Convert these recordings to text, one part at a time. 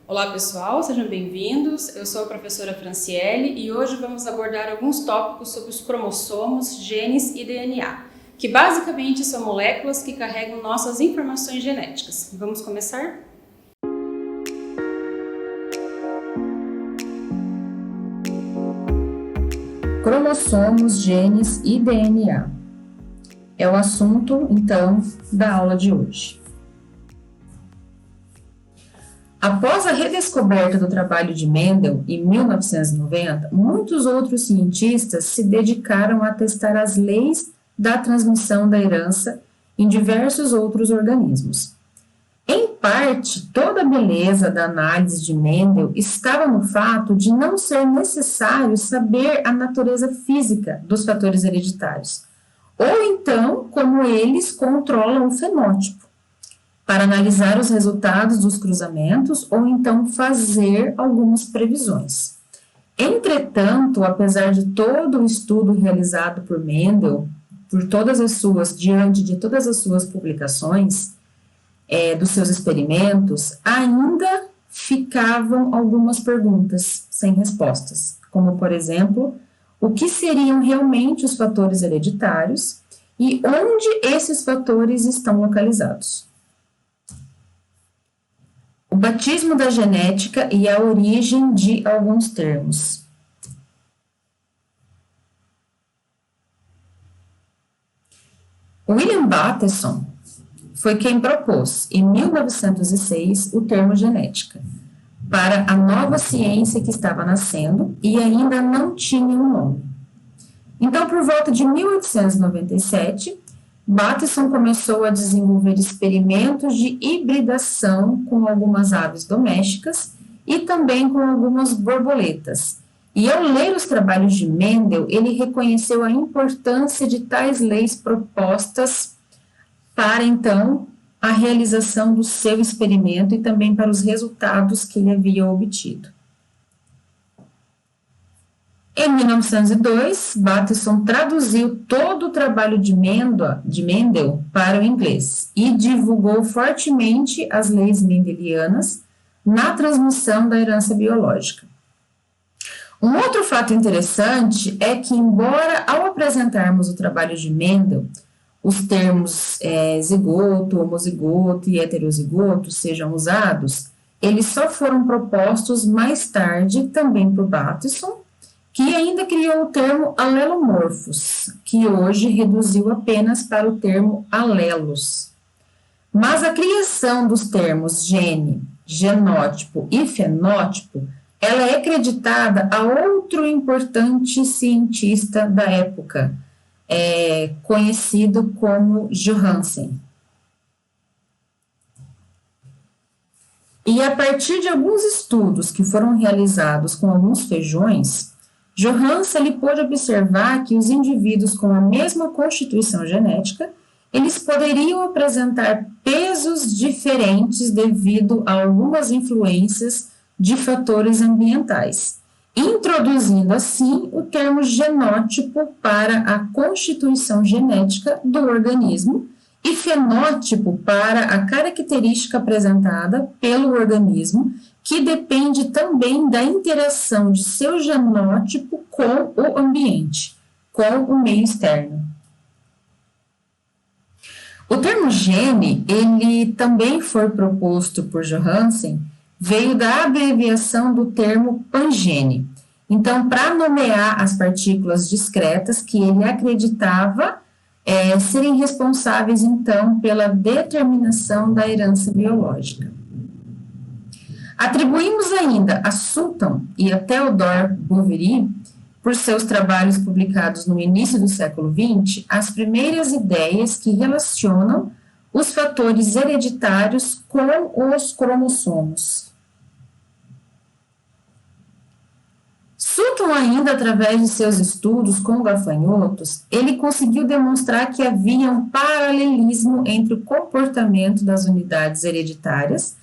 Olá pessoal, sejam bem-vindos. Eu sou a professora Franciele e hoje vamos abordar alguns tópicos sobre os cromossomos, genes e DNA, que basicamente são moléculas que carregam nossas informações genéticas. Vamos começar? Cromossomos, genes e DNA. É o assunto, então, da aula de hoje. Após a redescoberta do trabalho de Mendel, em 1990, muitos outros cientistas se dedicaram a testar as leis da transmissão da herança em diversos outros organismos. Em parte, toda a beleza da análise de Mendel estava no fato de não ser necessário saber a natureza física dos fatores hereditários, ou então como eles controlam o fenótipo, para analisar os resultados dos cruzamentos ou então fazer algumas previsões. Entretanto, apesar de todo o estudo realizado por Mendel, diante de todas as suas publicações, dos seus experimentos, ainda ficavam algumas perguntas sem respostas, como, por exemplo, o que seriam realmente os fatores hereditários e onde esses fatores estão localizados. O batismo da genética e a origem de alguns termos. William Bateson foi quem propôs, em 1906, o termo genética, para a nova ciência que estava nascendo e ainda não tinha um nome. Então, por volta de 1897, Bateson começou a desenvolver experimentos de hibridação com algumas aves domésticas e também com algumas borboletas. E ao ler os trabalhos de Mendel, ele reconheceu a importância de tais leis propostas para, então, a realização do seu experimento e também para os resultados que ele havia obtido. Em 1902, Bateson traduziu todo o trabalho de Mendel para o inglês e divulgou fortemente as leis mendelianas na transmissão da herança biológica. Um outro fato interessante é que, embora ao apresentarmos o trabalho de Mendel, os termos zigoto, homozigoto e heterozigoto sejam usados, eles só foram propostos mais tarde também por Bateson, que ainda criou o termo alelomorfos, que hoje reduziu apenas para o termo alelos. Mas a criação dos termos gene, genótipo e fenótipo, ela é acreditada a outro importante cientista da época, conhecido como Johansen. E a partir de alguns estudos que foram realizados com alguns feijões, Johansen pôde observar que os indivíduos com a mesma constituição genética, eles poderiam apresentar pesos diferentes devido a algumas influências de fatores ambientais, introduzindo assim o termo genótipo para a constituição genética do organismo e fenótipo para a característica apresentada pelo organismo, que depende também da interação de seu genótipo com o ambiente, com o meio externo. O termo gene, ele também foi proposto por Johansen, veio da abreviação do termo pangene. Então, para nomear as partículas discretas que ele acreditava serem responsáveis, então, pela determinação da herança biológica. Atribuímos ainda a Sutton e a Theodore Boveri, por seus trabalhos publicados no início do século XX, as primeiras ideias que relacionam os fatores hereditários com os cromossomos. Sutton ainda, através de seus estudos com gafanhotos, ele conseguiu demonstrar que havia um paralelismo entre o comportamento das unidades hereditárias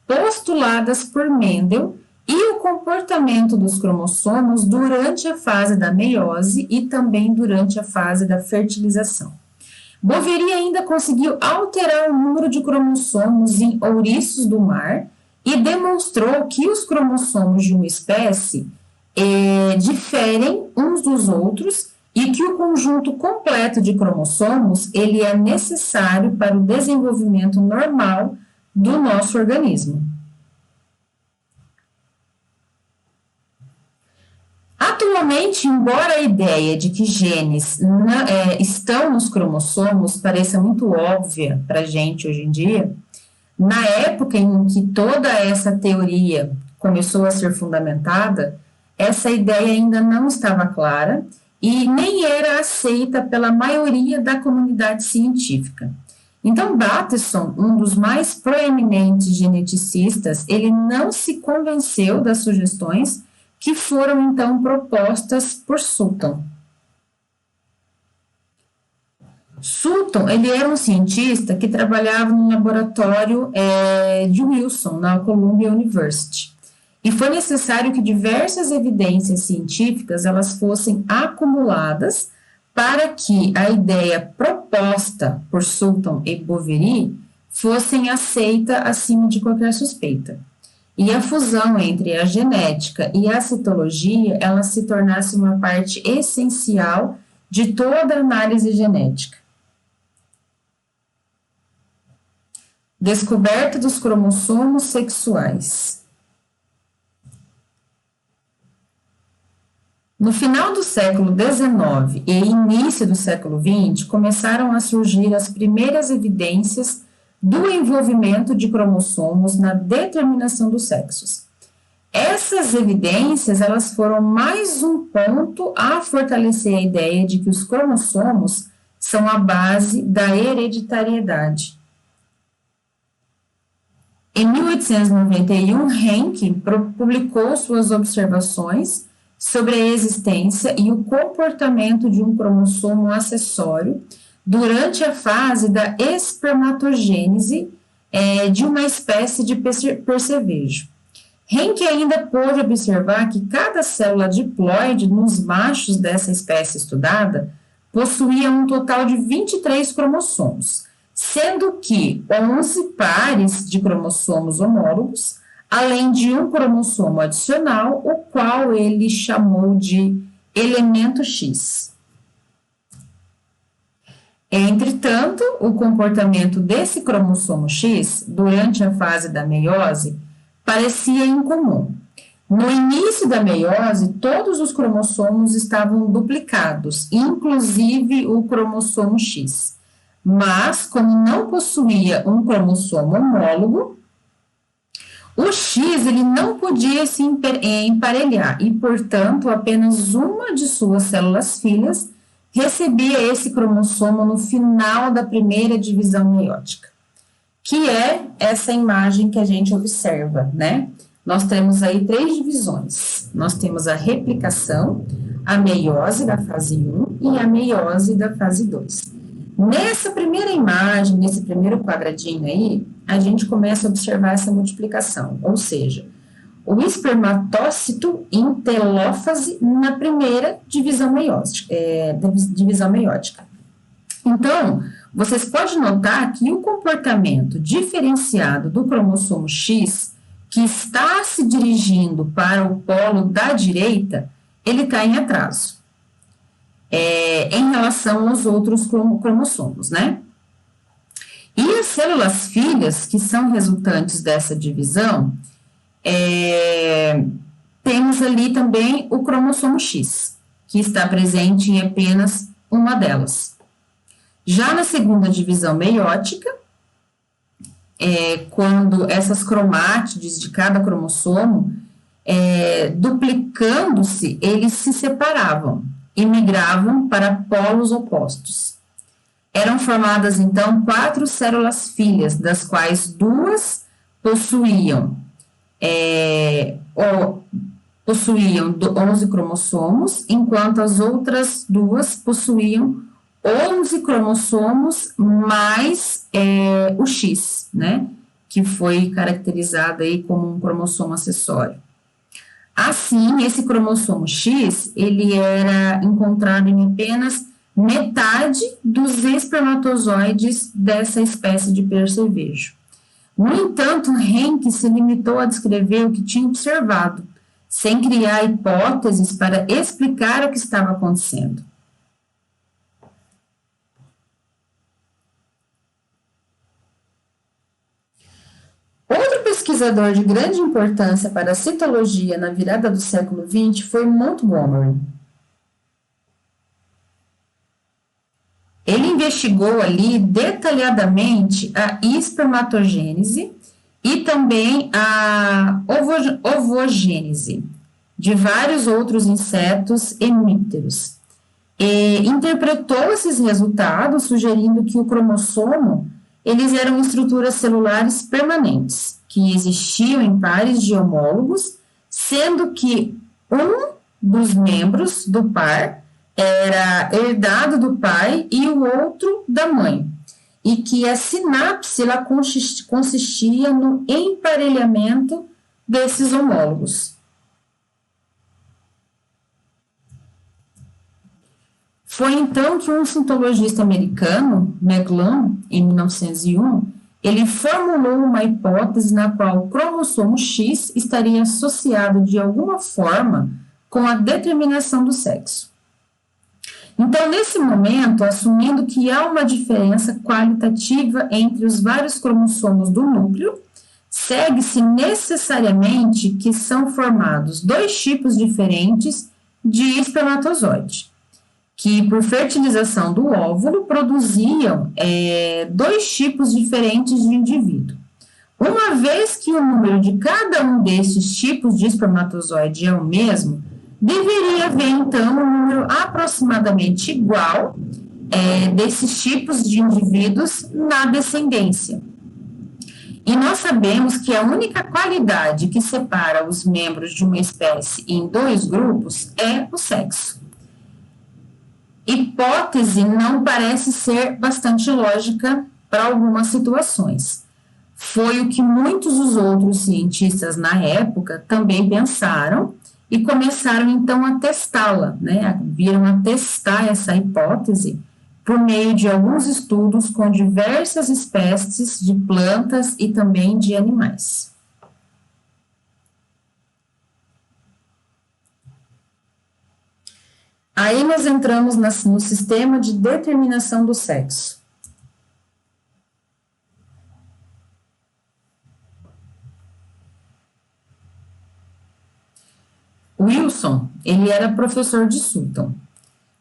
postuladas por Mendel e o comportamento dos cromossomos durante a fase da meiose e também durante a fase da fertilização. Boveri ainda conseguiu alterar o número de cromossomos em ouriços do mar e demonstrou que os cromossomos de uma espécie diferem uns dos outros e que o conjunto completo de cromossomos ele é necessário para o desenvolvimento normal do nosso organismo. Atualmente, embora a ideia de que genes estão nos cromossomos pareça muito óbvia para a gente hoje em dia, na época em que toda essa teoria começou a ser fundamentada, essa ideia ainda não estava clara e nem era aceita pela maioria da comunidade científica. Então, Bateson, um dos mais proeminentes geneticistas, ele não se convenceu das sugestões que foram, então, propostas por Sutton. Sutton, ele era um cientista que trabalhava no laboratório de Wilson, na Columbia University. E foi necessário que diversas evidências científicas elas fossem acumuladas para que a ideia proposta por Sutton e Boveri fossem aceita acima de qualquer suspeita. E a fusão entre a genética e a citologia, ela se tornasse uma parte essencial de toda a análise genética. Descoberta dos cromossomos sexuais. No final do século XIX e início do século XX, começaram a surgir as primeiras evidências do envolvimento de cromossomos na determinação dos sexos. Essas evidências, elas foram mais um ponto a fortalecer a ideia de que os cromossomos são a base da hereditariedade. Em 1891, Henke publicou suas observações sobre a existência e o comportamento de um cromossomo acessório durante a fase da espermatogênese de uma espécie de percevejo. Henke ainda pôde observar que cada célula diploide nos machos dessa espécie estudada possuía um total de 23 cromossomos, sendo que 11 pares de cromossomos homólogos, além de um cromossomo adicional, o qual ele chamou de elemento X. Entretanto, o comportamento desse cromossomo X, durante a fase da meiose, parecia incomum. No início da meiose, todos os cromossomos estavam duplicados, inclusive o cromossomo X. Mas, como não possuía um cromossomo homólogo, o X ele não podia se emparelhar e, portanto, apenas uma de suas células filhas recebia esse cromossomo no final da primeira divisão meiótica, que é essa imagem que a gente observa, né? Nós temos aí 3 divisões. Nós temos a replicação, a meiose da fase 1 e a meiose da fase 2. Nessa primeira imagem, nesse primeiro quadradinho aí, a gente começa a observar essa multiplicação, ou seja, o espermatócito em telófase na primeira divisão meiótica. Então, vocês podem notar que o comportamento diferenciado do cromossomo X, que está se dirigindo para o polo da direita, ele está em atraso, em relação aos outros cromossomos, né? E as células filhas, que são resultantes dessa divisão, temos ali também o cromossomo X, que está presente em apenas uma delas. Já na segunda divisão meiótica, quando essas cromátides de cada cromossomo, duplicando-se, eles se separavam e migravam para polos opostos. Eram formadas, então, 4 células filhas, das quais 2 possuíam 11 cromossomos, enquanto as outras 2 possuíam 11 cromossomos mais o X, né, que foi caracterizado aí como um cromossomo acessório. Assim, esse cromossomo X, ele era encontrado em apenas metade dos espermatozoides dessa espécie de percevejo. No entanto, Henke se limitou a descrever o que tinha observado, sem criar hipóteses para explicar o que estava acontecendo. Outro pesquisador de grande importância para a citologia na virada do século XX foi Montgomery. Ele investigou ali detalhadamente a espermatogênese e também a ovogênese de vários outros insetos hemípteros. E interpretou esses resultados, sugerindo que o cromossomo, eles eram estruturas celulares permanentes, que existiam em pares de homólogos, sendo que um dos membros do par era herdado do pai e o outro da mãe, e que a sinapse ela consistia no emparelhamento desses homólogos. Foi então que um citologista americano, Maglund, em 1901, ele formulou uma hipótese na qual o cromossomo X estaria associado de alguma forma com a determinação do sexo. Então, nesse momento, assumindo que há uma diferença qualitativa entre os vários cromossomos do núcleo, segue-se necessariamente que são formados dois tipos diferentes de espermatozoide, que por fertilização do óvulo produziam dois tipos diferentes de indivíduo. Uma vez que o número de cada um desses tipos de espermatozoide é o mesmo, deveria haver, então, um número aproximadamente igual desses tipos de indivíduos na descendência. E nós sabemos que a única qualidade que separa os membros de uma espécie em dois grupos é o sexo. Hipótese não parece ser bastante lógica para algumas situações. Foi o que muitos dos outros cientistas na época também pensaram, e começaram, então, a testá-la, né? Viram a testar essa hipótese por meio de alguns estudos com diversas espécies de plantas e também de animais. Aí nós entramos no sistema de determinação do sexo. Wilson, ele era professor de Sutton.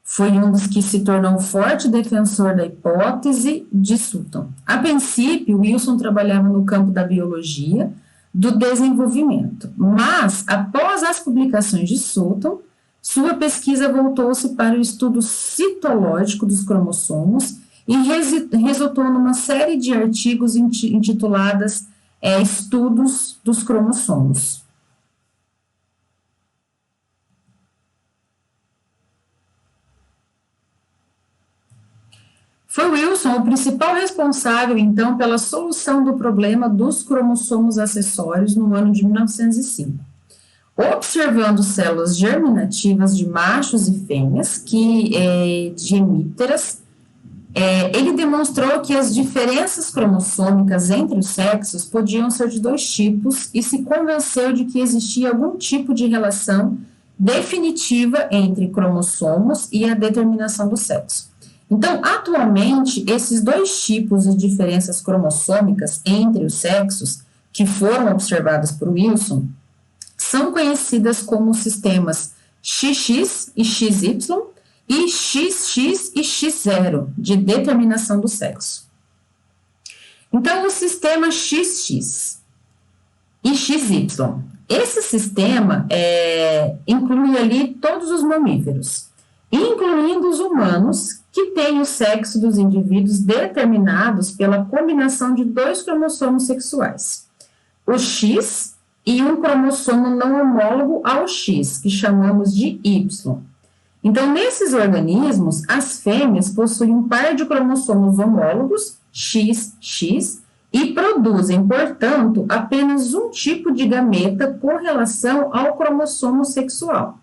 Foi um dos que se tornou forte defensor da hipótese de Sutton. A princípio, Wilson trabalhava no campo da biologia, do desenvolvimento, mas, após as publicações de Sutton, sua pesquisa voltou-se para o estudo citológico dos cromossomos e resultou numa série de artigos intituladas Estudos dos cromossomos. Foi Wilson o principal responsável, então, pela solução do problema dos cromossomos acessórios no ano de 1905. Observando células germinativas de machos e fêmeas, de hemípteras, ele demonstrou que as diferenças cromossômicas entre os sexos podiam ser de dois tipos e se convenceu de que existia algum tipo de relação definitiva entre cromossomos e a determinação do sexo. Então, atualmente, esses dois tipos de diferenças cromossômicas entre os sexos, que foram observadas por Wilson, são conhecidas como sistemas XX e XY e XX e X0, de determinação do sexo. Então, o sistema XX e XY. Esse sistema inclui ali todos os mamíferos, incluindo os humanos, que têm o sexo dos indivíduos determinados pela combinação de dois cromossomos sexuais, o X e um cromossomo não homólogo ao X, que chamamos de Y. Então, nesses organismos, as fêmeas possuem um par de cromossomos homólogos, XX, e produzem, portanto, apenas um tipo de gameta com relação ao cromossomo sexual,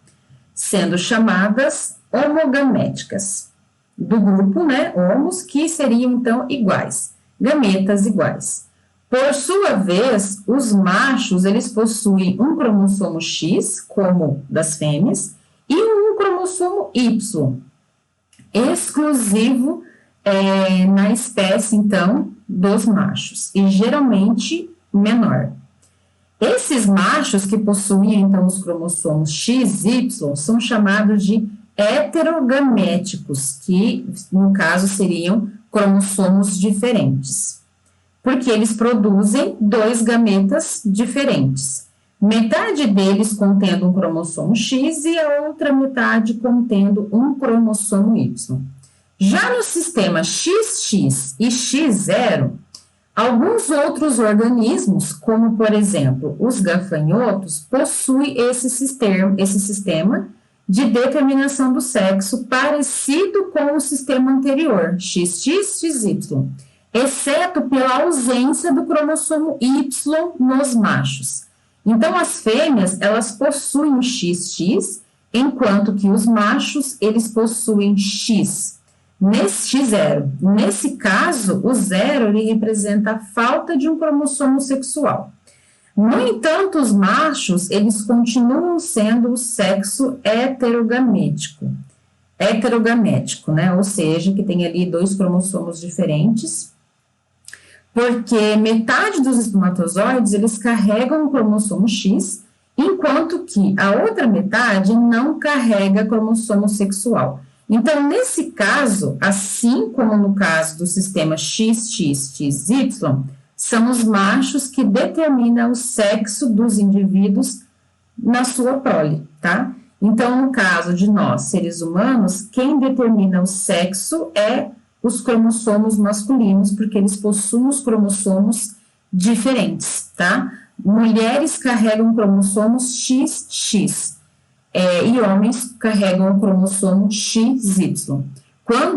sendo chamadas homogaméticas, do grupo, homos, que seriam, então, iguais, gametas iguais. Por sua vez, os machos, eles possuem um cromossomo X, como das fêmeas, e um cromossomo Y, exclusivo na espécie, então, dos machos, e geralmente menor. Esses machos que possuem, então, os cromossomos X e Y são chamados de heterogaméticos, que, no caso, seriam cromossomos diferentes, porque eles produzem 2 gametas diferentes. Metade deles contendo um cromossomo X e a outra metade contendo um cromossomo Y. Já no sistema XX e X0, alguns outros organismos, como por exemplo os gafanhotos, possuem esse sistema de determinação do sexo parecido com o sistema anterior, XX, XY, exceto pela ausência do cromossomo Y nos machos. Então, as fêmeas, elas possuem o XX, enquanto que os machos, eles possuem X. Nesse X0. Nesse caso, o 0 ele representa a falta de um cromossomo sexual. No entanto, os machos, eles continuam sendo o sexo heterogamético, né? Ou seja, que tem ali 2 cromossomos diferentes, porque metade dos espermatozoides, eles carregam o cromossomo X, enquanto que a outra metade não carrega cromossomo sexual. Então, nesse caso, assim como no caso do sistema XX-XY, são os machos que determinam o sexo dos indivíduos na sua prole, tá? Então, no caso de nós, seres humanos, quem determina o sexo é os cromossomos masculinos, porque eles possuem os cromossomos diferentes, tá? Mulheres carregam cromossomos XX, e homens carregam o cromossomo XY.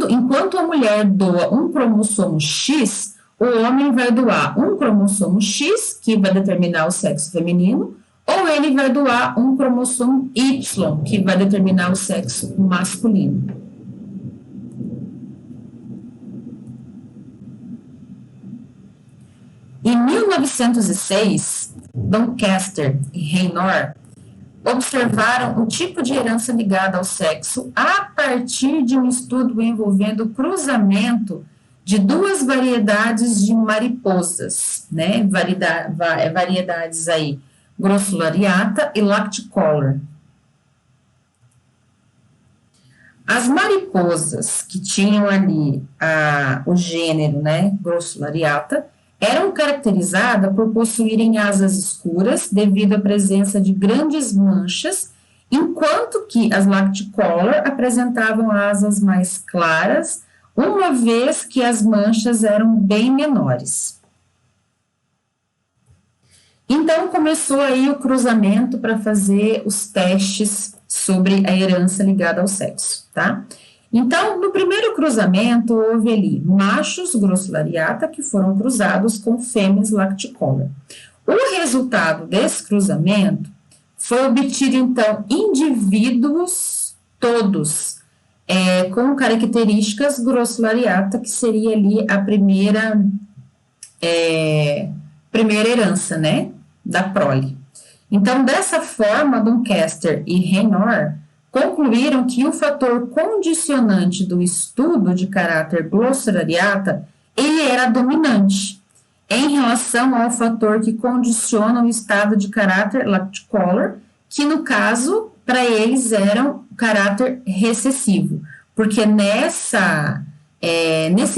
Enquanto a mulher doa um cromossomo X, o homem vai doar um cromossomo X, que vai determinar o sexo feminino, ou ele vai doar um cromossomo Y, que vai determinar o sexo masculino. Em 1906, Doncaster e Raynor observaram o tipo de herança ligada ao sexo a partir de um estudo envolvendo o cruzamento de 2 variedades de mariposas, né? Variedades aí, Grossulariata e Lacticolor. As mariposas que tinham ali o gênero, né, Grossulariata, eram caracterizadas por possuírem asas escuras devido à presença de grandes manchas, enquanto que as Lacticolor apresentavam asas mais claras, uma vez que as manchas eram bem menores. Então, começou aí o cruzamento para fazer os testes sobre a herança ligada ao sexo, tá? Então, no primeiro cruzamento, houve ali machos Grossulariata que foram cruzados com fêmeas Lacticolor. O resultado desse cruzamento foi obtido, então, indivíduos todos com características Grossulariata, que seria ali a primeira herança, né, da prole. Então, dessa forma, Doncaster e Raynor concluíram que o fator condicionante do estudo de caráter Grossulariata, ele era dominante em relação ao fator que condiciona o estado de caráter Lacticolor, que no caso, para eles, era um caráter recessivo, porque nesse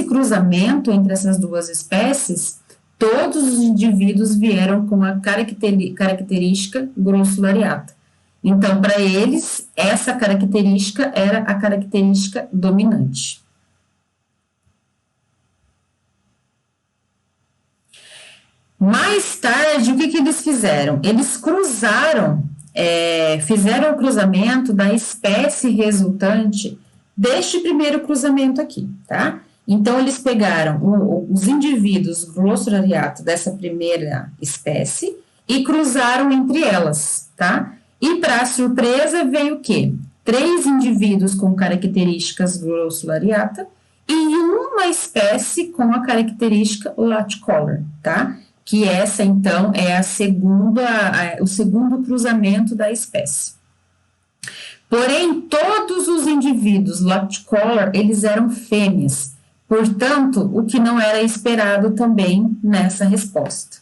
cruzamento entre essas 2 espécies, todos os indivíduos vieram com a característica Grossulariata. Então, para eles, essa característica era a característica dominante. Mais tarde, o que eles fizeram? Eles fizeram o cruzamento da espécie resultante deste primeiro cruzamento aqui, tá? Então, eles pegaram os indivíduos Grossulariata dessa primeira espécie e cruzaram entre elas, tá? E, para surpresa, veio o quê? 3 indivíduos com características Grossulariata e uma espécie com a característica Lacticolor, tá? que essa, então, é o segundo cruzamento da espécie. Porém, todos os indivíduos Locked-Collar, eles eram fêmeas, portanto, o que não era esperado também nessa resposta.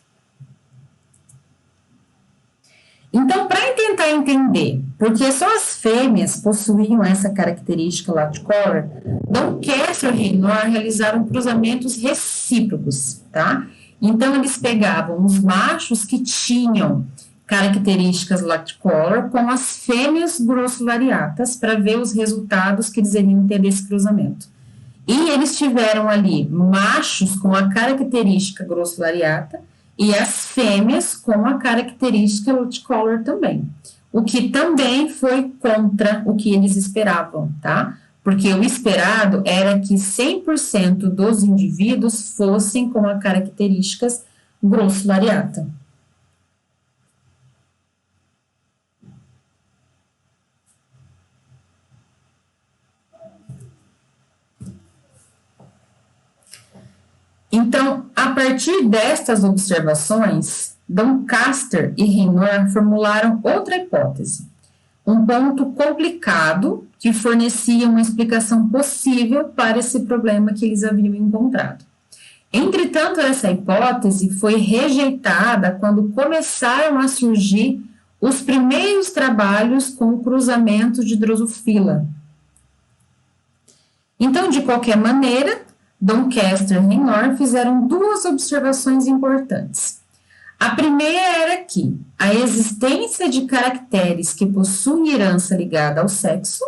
Então, para tentar entender por que só as fêmeas possuíam essa característica Locked-Collar, Doncaster e Raynor realizaram cruzamentos recíprocos, tá? Então, eles pegavam os machos que tinham características Locked-Collar com as fêmeas grossulariatas para ver os resultados que eles iriam ter desse cruzamento. E eles tiveram ali machos com a característica grossulariata e as fêmeas com a característica Locked-Collar também. O que também foi contra o que eles esperavam, tá? Porque o esperado era que 100% dos indivíduos fossem com as características grossulariata. Então, a partir destas observações, Doncaster e Raynor formularam outra hipótese, um ponto complicado que fornecia uma explicação possível para esse problema que eles haviam encontrado. Entretanto, essa hipótese foi rejeitada quando começaram a surgir os primeiros trabalhos com o cruzamento de Drosophila. Então, de qualquer maneira, Doncaster e Raynor fizeram duas observações importantes. A primeira era que a existência de caracteres que possuem herança ligada ao sexo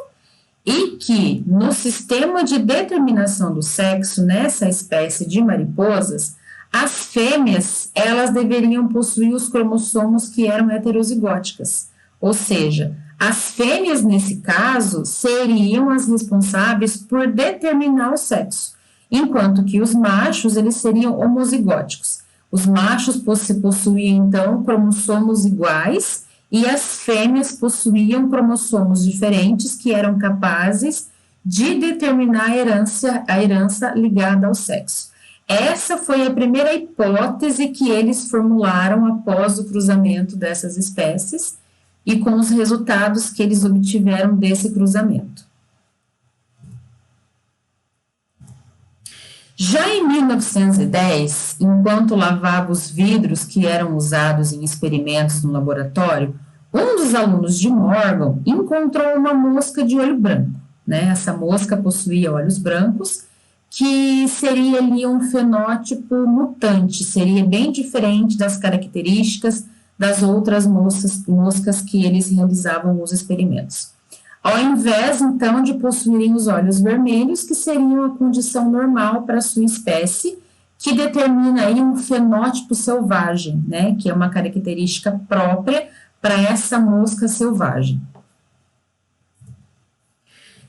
e que no sistema de determinação do sexo, nessa espécie de mariposas, as fêmeas, elas deveriam possuir os cromossomos que eram heterozigóticas, ou seja, as fêmeas, nesse caso, seriam as responsáveis por determinar o sexo, enquanto que os machos, eles seriam homozigóticos. Os machos possuíam, então, cromossomos iguais e as fêmeas possuíam cromossomos diferentes que eram capazes de determinar a herança ligada ao sexo. Essa foi a primeira hipótese que eles formularam após o cruzamento dessas espécies e com os resultados que eles obtiveram desse cruzamento. Já em 1910, enquanto lavava os vidros que eram usados em experimentos no laboratório, um dos alunos de Morgan encontrou uma mosca de olho branco, né? Essa mosca possuía olhos brancos, que seria ali um fenótipo mutante, seria bem diferente das características das outras moscas que eles realizavam os experimentos. Ao invés, então, de possuírem os olhos vermelhos, que seriam a condição normal para a sua espécie, que determina aí um fenótipo selvagem, né, que é uma característica própria para essa mosca selvagem.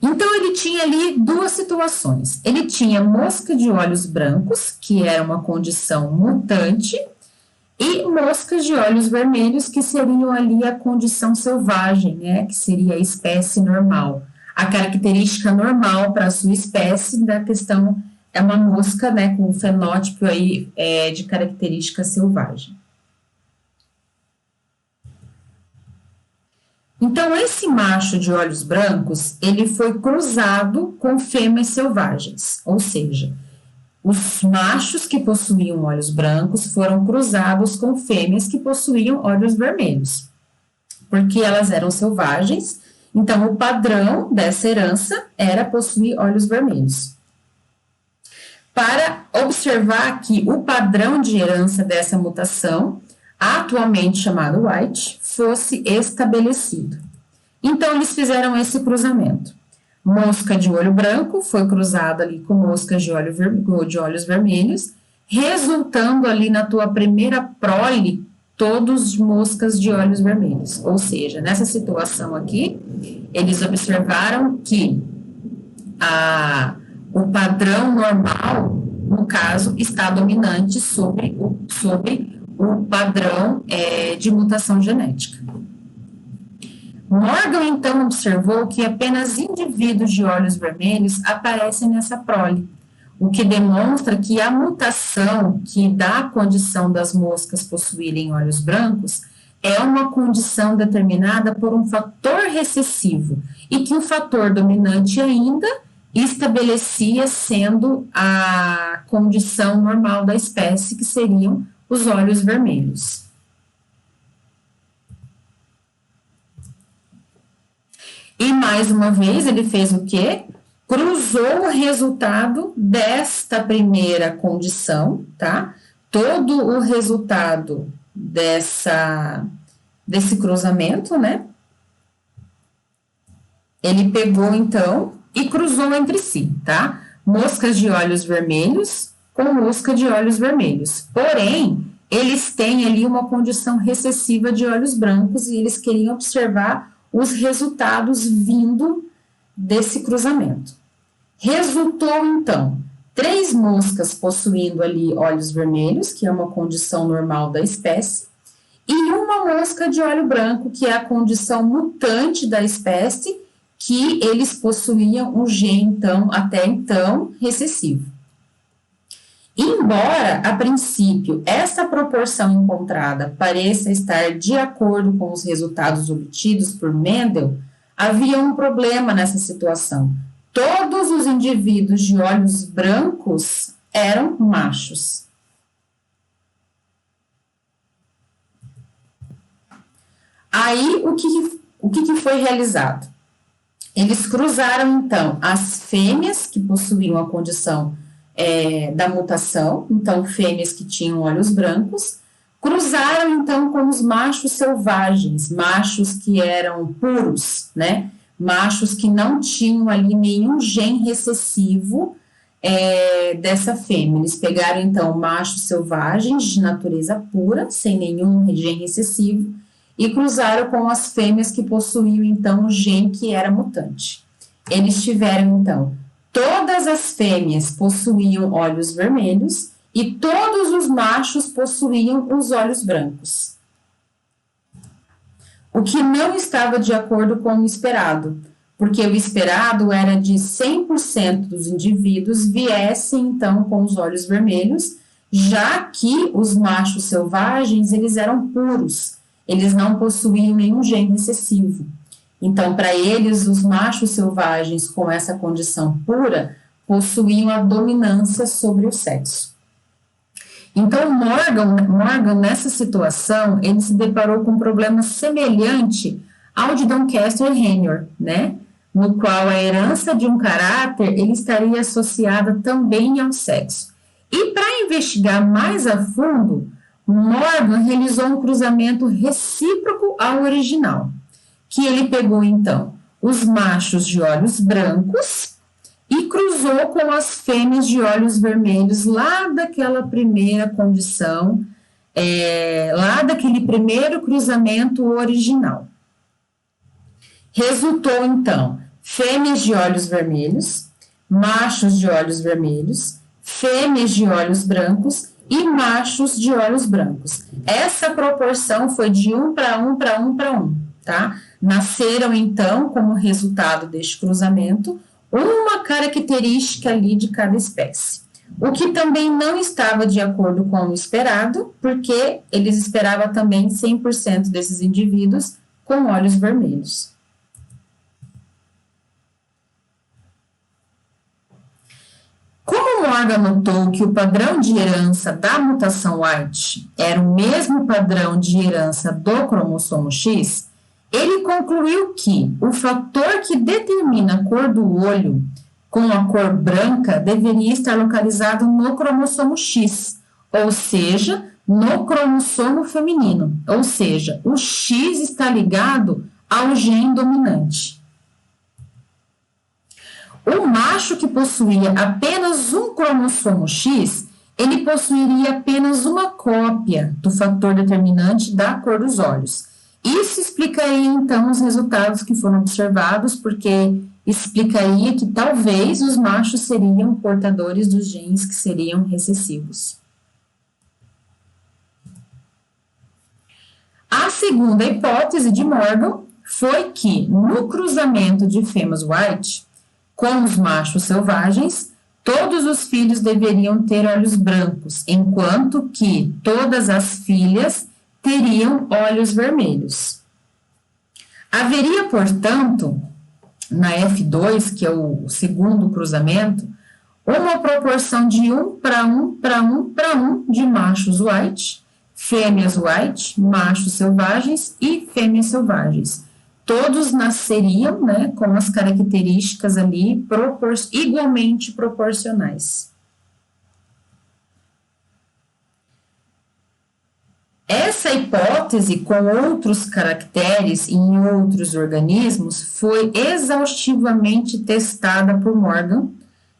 Então, ele tinha ali duas situações. Ele tinha mosca de olhos brancos, que era uma condição mutante, e moscas de olhos vermelhos, que seriam ali a condição selvagem, né, que seria a espécie normal. A característica normal para a sua espécie da questão é uma mosca, né, com o fenótipo aí de característica selvagem. Então, esse macho de olhos brancos, ele foi cruzado com fêmeas selvagens, ou seja, os machos que possuíam olhos brancos foram cruzados com fêmeas que possuíam olhos vermelhos, porque elas eram selvagens, então o padrão dessa herança era possuir olhos vermelhos. Para observar que o padrão de herança dessa mutação, atualmente chamado White, fosse estabelecido. Então, eles fizeram esse cruzamento. Mosca de olho branco foi cruzada ali com moscas de olhos vermelhos, resultando ali na tua primeira prole, todos moscas de olhos vermelhos. Ou seja, nessa situação aqui, eles observaram que o padrão normal, no caso, está dominante sobre o padrão de mutação genética. Morgan, então, observou que apenas indivíduos de olhos vermelhos aparecem nessa prole, o que demonstra que a mutação que dá a condição das moscas possuírem olhos brancos é uma condição determinada por um fator recessivo e que o fator dominante ainda estabelecia sendo a condição normal da espécie, que seriam os olhos vermelhos. E mais uma vez ele fez o quê? Cruzou o resultado desta primeira condição, tá? Todo o resultado desse cruzamento, né? Ele pegou, então, e cruzou entre si, tá? Moscas de olhos vermelhos com mosca de olhos vermelhos. Porém, eles têm ali uma condição recessiva de olhos brancos e eles queriam observar os resultados vindo desse cruzamento. Resultou, então, 3 moscas possuindo ali olhos vermelhos, que é uma condição normal da espécie, e uma mosca de olho branco, que é a condição mutante da espécie, que eles possuíam um gene, então, até então, recessivo. Embora, a princípio, essa proporção encontrada pareça estar de acordo com os resultados obtidos por Mendel, havia um problema nessa situação. Todos os indivíduos de olhos brancos eram machos. Aí, o que foi realizado? Eles cruzaram, então, as fêmeas que possuíam a condição da mutação, então, fêmeas que tinham olhos brancos, cruzaram, então, com os machos selvagens, machos que eram puros, né? Machos que não tinham ali nenhum gene recessivo dessa fêmea. Eles pegaram, então, machos selvagens de natureza pura, sem nenhum gene recessivo, e cruzaram com as fêmeas que possuíam, então, o gene que era mutante. Eles tiveram, então, todas as fêmeas possuíam olhos vermelhos e todos os machos possuíam os olhos brancos. O que não estava de acordo com o esperado, porque o esperado era de 100% dos indivíduos viessem, então, com os olhos vermelhos, já que os machos selvagens, eles eram puros, eles não possuíam nenhum gene recessivo. Então, para eles, os machos selvagens com essa condição pura possuíam a dominância sobre o sexo. Então, Morgan, nessa situação, ele se deparou com um problema semelhante ao de Doncaster e Henry, né? No qual a herança de um caráter ele estaria associada também ao sexo. E para investigar mais a fundo, Morgan realizou um cruzamento recíproco ao original, que ele pegou, então, os machos de olhos brancos e cruzou com as fêmeas de olhos vermelhos lá daquela primeira condição, lá daquele primeiro cruzamento original. Resultou, então, fêmeas de olhos vermelhos, machos de olhos vermelhos, fêmeas de olhos brancos e machos de olhos brancos. Essa proporção foi de 1 para 1 para 1 para 1, tá? Nasceram, então, como resultado deste cruzamento, uma característica ali de cada espécie. O que também não estava de acordo com o esperado, porque eles esperavam também 100% desses indivíduos com olhos vermelhos. Como Morgan notou que o padrão de herança da mutação White era o mesmo padrão de herança do cromossomo X, ele concluiu que o fator que determina a cor do olho com a cor branca deveria estar localizado no cromossomo X, ou seja, no cromossomo feminino, ou seja, o X está ligado ao gene dominante. O macho que possuía apenas um cromossomo X, ele possuiria apenas uma cópia do fator determinante da cor dos olhos. Isso explicaria, então, os resultados que foram observados, porque explicaria que talvez os machos seriam portadores dos genes que seriam recessivos. A segunda hipótese de Morgan foi que, no cruzamento de fêmeas White com os machos selvagens, todos os filhos deveriam ter olhos brancos, enquanto que todas as filhas teriam olhos vermelhos. Haveria, portanto, na F2, que é o segundo cruzamento, uma proporção de 1 para 1 para 1 para 1 de machos white, fêmeas white, machos selvagens e fêmeas selvagens. Todos nasceriam, né, com as características ali igualmente proporcionais. Essa hipótese, com outros caracteres em outros organismos, foi exaustivamente testada por Morgan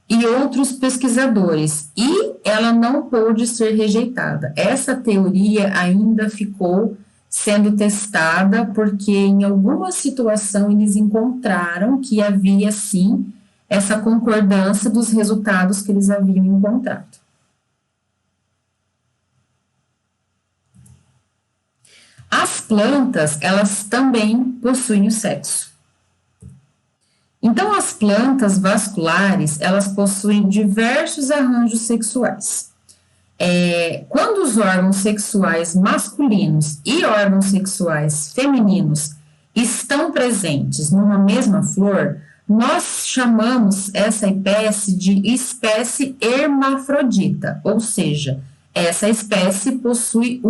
e outros pesquisadores, e ela não pôde ser rejeitada. Essa teoria ainda ficou sendo testada porque em alguma situação eles encontraram que havia, sim, essa concordância dos resultados que eles haviam encontrado. As plantas, elas também possuem o sexo. Então, as plantas vasculares, elas possuem diversos arranjos sexuais. Quando os órgãos sexuais masculinos e órgãos sexuais femininos estão presentes numa mesma flor, nós chamamos essa espécie de espécie hermafrodita, ou seja, essa espécie possui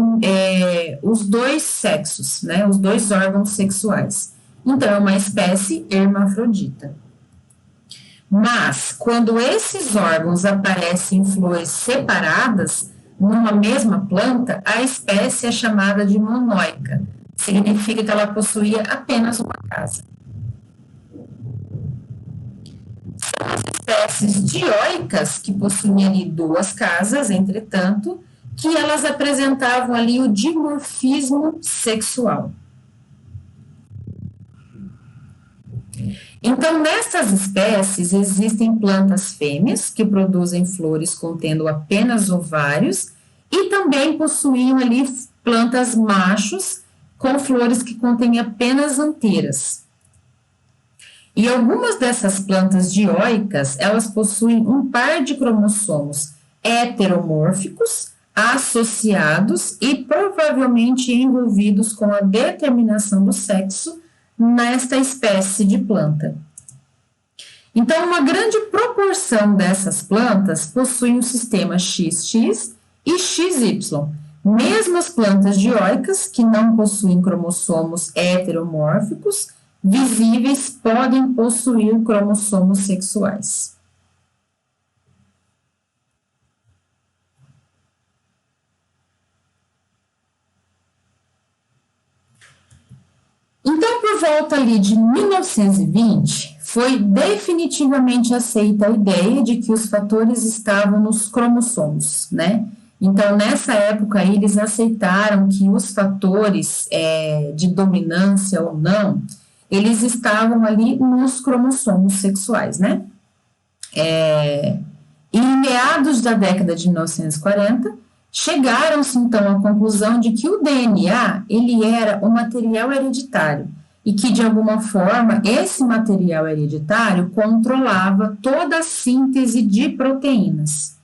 os dois sexos, né, os dois órgãos sexuais. Então, é uma espécie hermafrodita. Mas, quando esses órgãos aparecem em flores separadas, numa mesma planta, a espécie é chamada de monóica. Significa que ela possuía apenas uma casa. São as espécies dioicas, que possuem ali duas casas, entretanto, que elas apresentavam ali o dimorfismo sexual. Então, nessas espécies, existem plantas fêmeas, que produzem flores contendo apenas ovários, e também possuíam ali plantas machos, com flores que contêm apenas anteiras. E algumas dessas plantas dioicas, elas possuem um par de cromossomos heteromórficos, associados e provavelmente envolvidos com a determinação do sexo nesta espécie de planta. Então, uma grande proporção dessas plantas possuem o sistema XX e XY. Mesmo as plantas dioicas, que não possuem cromossomos heteromórficos, visíveis, podem possuir cromossomos sexuais. Então, por volta ali de 1920, foi definitivamente aceita a ideia de que os fatores estavam nos cromossomos, né? Então, nessa época, eles aceitaram que os fatores de dominância ou não, eles estavam ali nos cromossomos sexuais, né? Em meados da década de 1940, chegaram-se, então, à conclusão de que o DNA, ele era um material hereditário, e que, de alguma forma, esse material hereditário controlava toda a síntese de proteínas.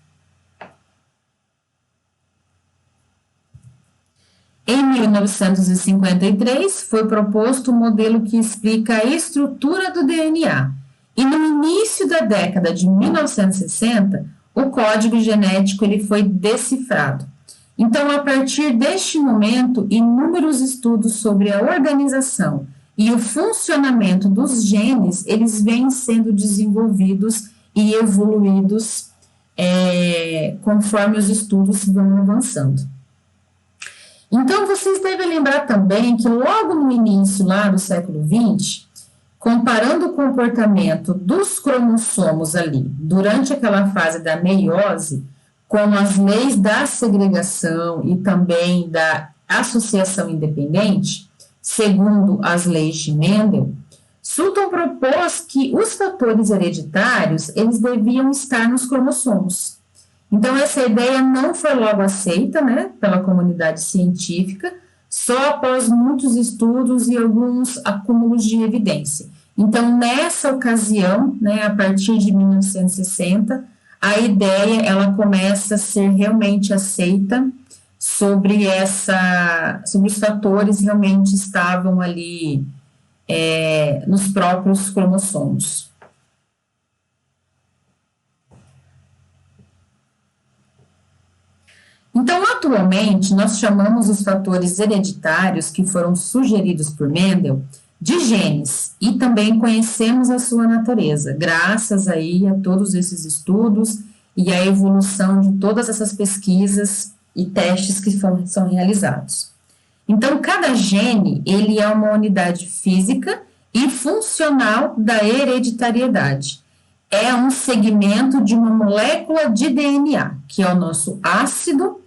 Em 1953, foi proposto um modelo que explica a estrutura do DNA, e no início da década de 1960, o código genético ele foi decifrado. Então, a partir deste momento, inúmeros estudos sobre a organização e o funcionamento dos genes, eles vêm sendo desenvolvidos e evoluídos conforme os estudos vão avançando. Então, vocês devem lembrar também que logo no início lá do século XX, comparando o comportamento dos cromossomos ali, durante aquela fase da meiose, com as leis da segregação e também da associação independente, segundo as leis de Mendel, Sutton propôs que os fatores hereditários, eles deviam estar nos cromossomos. Então, essa ideia não foi logo aceita, né, pela comunidade científica, só após muitos estudos e alguns acúmulos de evidência. Então, nessa ocasião, né, a partir de 1960, a ideia ela começa a ser realmente aceita sobre os fatores realmente estavam ali nos próprios cromossomos. Então, atualmente, nós chamamos os fatores hereditários que foram sugeridos por Mendel de genes e também conhecemos a sua natureza, graças aí a todos esses estudos e a evolução de todas essas pesquisas e testes que são realizados. Então, cada gene, ele é uma unidade física e funcional da hereditariedade. É um segmento de uma molécula de DNA, que é o nosso ácido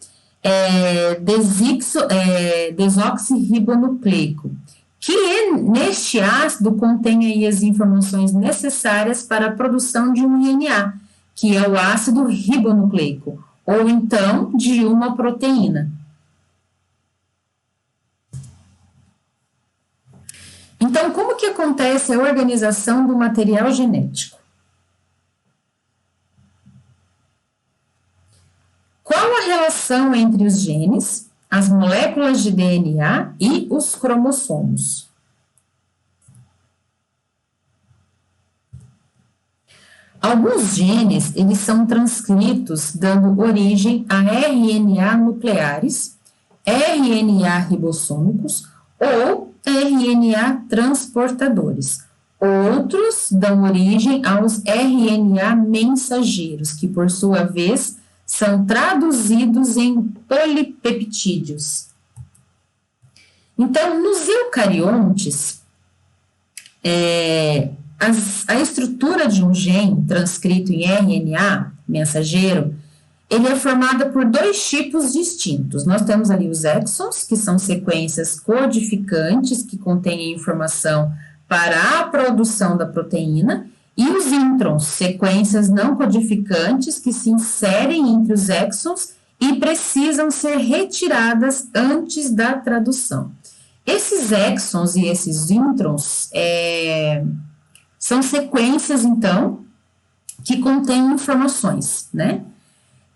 desoxirribonucleico, que neste ácido contém aí as informações necessárias para a produção de um RNA, que é o ácido ribonucleico, ou então de uma proteína. Então, como que acontece a organização do material genético? Qual a relação entre os genes, as moléculas de DNA e os cromossomos? Alguns genes, eles são transcritos dando origem a RNA nucleares, RNA ribossômicos ou RNA transportadores. Outros dão origem aos RNA mensageiros, que por sua vez são traduzidos em polipeptídeos. Então, nos eucariontes, a estrutura de um gene transcrito em RNA mensageiro, ele é formada por dois tipos distintos. Nós temos ali os exons, que são sequências codificantes que contêm informação para a produção da proteína, e os introns, sequências não codificantes que se inserem entre os exons e precisam ser retiradas antes da tradução. Esses exons e esses introns são sequências, então, que contêm informações, né?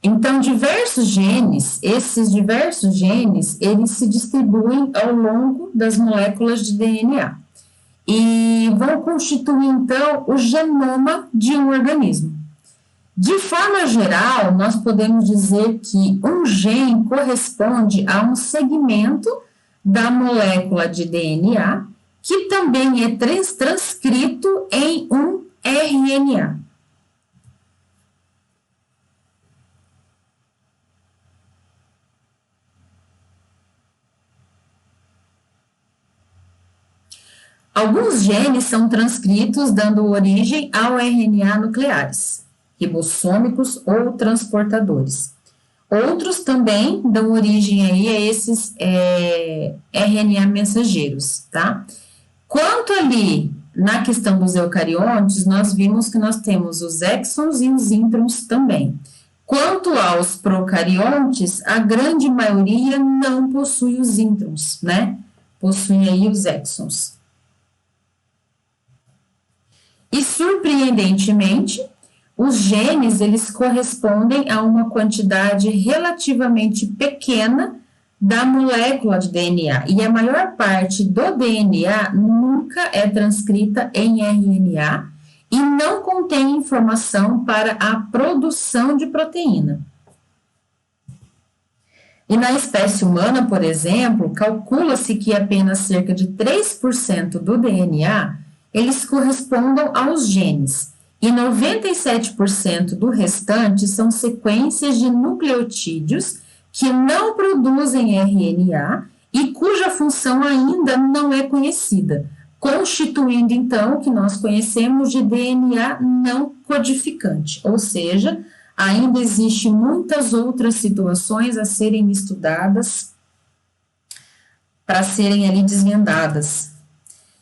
Então, esses diversos genes, eles se distribuem ao longo das moléculas de DNA e vão constituir, então, o genoma de um organismo. De forma geral, nós podemos dizer que um gene corresponde a um segmento da molécula de DNA que também é transcrito em um RNA. Alguns genes são transcritos dando origem ao RNA nucleares, ribossômicos ou transportadores. Outros também dão origem aí a esses RNA mensageiros, tá? Quanto ali na questão dos eucariontes, nós vimos que nós temos os exons e os introns também. Quanto aos procariontes, a grande maioria não possui os introns, né? Possuem aí os exons. E, surpreendentemente, os genes, eles correspondem a uma quantidade relativamente pequena da molécula de DNA, e a maior parte do DNA nunca é transcrita em RNA e não contém informação para a produção de proteína. E na espécie humana, por exemplo, calcula-se que apenas cerca de 3% do DNA eles correspondam aos genes, e 97% do restante são sequências de nucleotídeos que não produzem RNA e cuja função ainda não é conhecida, constituindo, então, o que nós conhecemos de DNA não codificante, ou seja, ainda existem muitas outras situações a serem estudadas para serem ali desvendadas.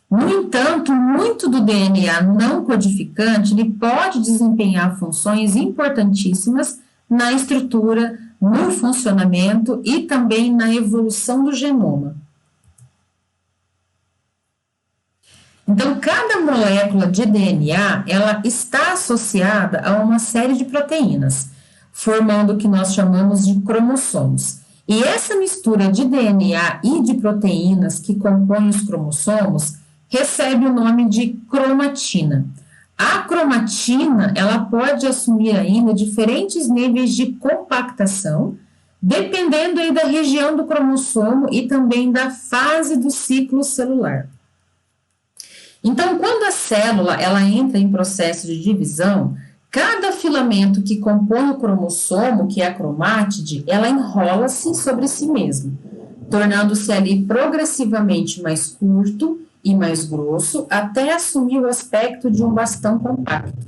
No entanto, muito do DNA não codificante, ele pode desempenhar funções importantíssimas na estrutura, no funcionamento e também na evolução do genoma. Então, cada molécula de DNA, ela está associada a uma série de proteínas, formando o que nós chamamos de cromossomos. E essa mistura de DNA e de proteínas que compõem os cromossomos recebe o nome de cromatina. A cromatina, ela pode assumir ainda diferentes níveis de compactação, dependendo aí da região do cromossomo e também da fase do ciclo celular. Então, quando a célula ela entra em processo de divisão, cada filamento que compõe o cromossomo, que é a cromátide, ela enrola-se sobre si mesmo, tornando-se ali progressivamente mais curto e mais grosso, até assumir o aspecto de um bastão compacto.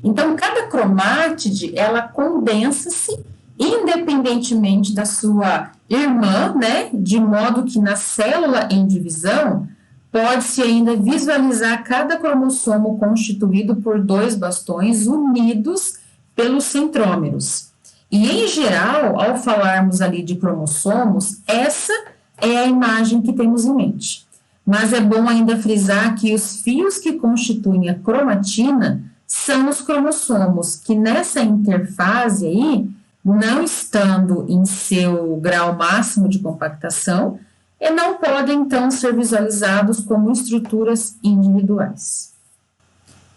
Então, cada cromátide, ela condensa-se independentemente da sua irmã, né, de modo que na célula em divisão, pode-se ainda visualizar cada cromossomo constituído por 2 bastões unidos pelos centrômeros. E, em geral, ao falarmos ali de cromossomos, essa é a imagem que temos em mente. Mas é bom ainda frisar que os fios que constituem a cromatina são os cromossomos, que nessa interfase aí, não estando em seu grau máximo de compactação, e não podem, então, ser visualizados como estruturas individuais.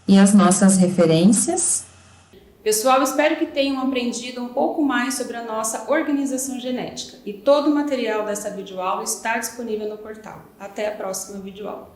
E as nossas referências? Pessoal, espero que tenham aprendido um pouco mais sobre a nossa organização genética. E todo o material dessa videoaula está disponível no portal. Até a próxima videoaula.